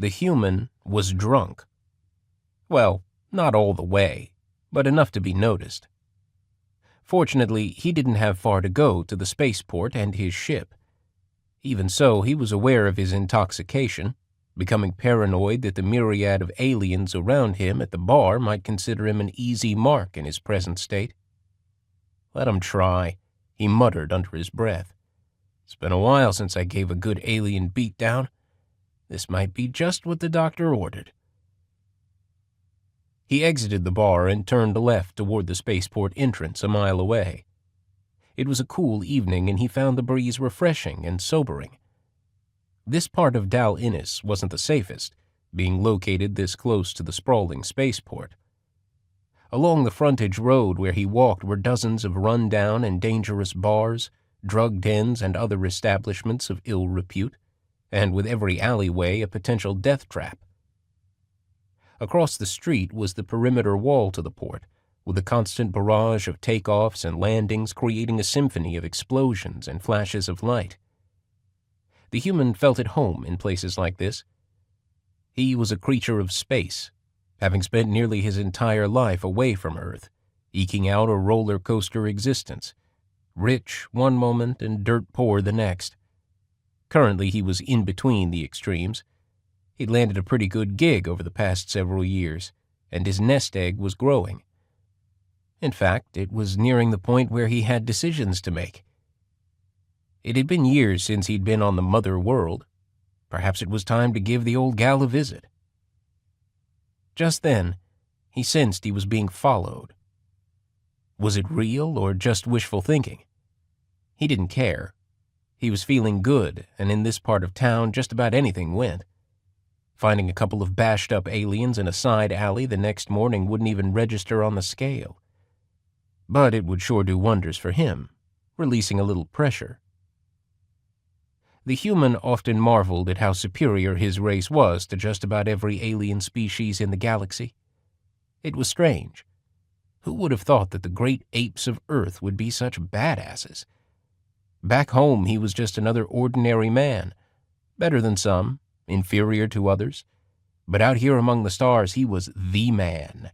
The human was drunk. Well, not all the way, but enough to be noticed. Fortunately, he didn't have far to go to the spaceport and his ship. Even so, he was aware of his intoxication, becoming paranoid that the myriad of aliens around him at the bar might consider him an easy mark in his present state. "Let him try," he muttered under his breath. "It's been a while since I gave a good alien beatdown. This might be just what the doctor ordered." He exited the bar and turned left toward the spaceport entrance a mile away. It was a cool evening, and he found the breeze refreshing and sobering. This part of Dal Innis wasn't the safest, being located this close to the sprawling spaceport. Along the frontage road where he walked were dozens of run-down and dangerous bars, drug dens, and other establishments of ill repute, and with every alleyway a potential death trap. Across the street was the perimeter wall to the port, with a constant barrage of takeoffs and landings creating a symphony of explosions and flashes of light. The human felt at home in places like this. He was a creature of space, having spent nearly his entire life away from Earth, eking out a roller coaster existence, rich one moment and dirt poor the next. Currently, he was in between the extremes. He'd landed a pretty good gig over the past several years, and his nest egg was growing. In fact, it was nearing the point where he had decisions to make. It had been years since he'd been on the mother world. Perhaps it was time to give the old gal a visit. Just then, he sensed he was being followed. Was it real or just wishful thinking? He didn't care. He was feeling good, and in this part of town just about anything went. Finding a couple of bashed-up aliens in a side alley the next morning wouldn't even register on the scale. But it would sure do wonders for him, releasing a little pressure. The human often marveled at how superior his race was to just about every alien species in the galaxy. It was strange. Who would have thought that the great apes of Earth would be such badasses? Back home, he was just another ordinary man, better than some, inferior to others. But out here among the stars, he was the man.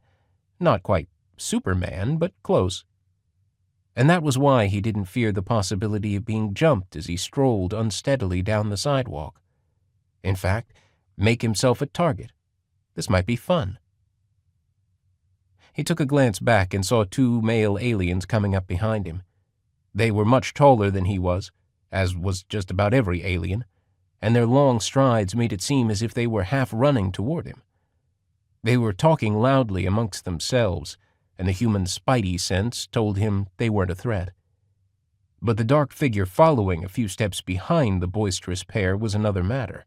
Not quite Superman, but close. And that was why he didn't fear the possibility of being jumped as he strolled unsteadily down the sidewalk. In fact, make himself a target. This might be fun. He took a glance back and saw two male aliens coming up behind him. They were much taller than he was, as was just about every alien, and their long strides made it seem as if they were half running toward him. They were talking loudly amongst themselves, and the human spidey sense told him they weren't a threat. But the dark figure following a few steps behind the boisterous pair was another matter.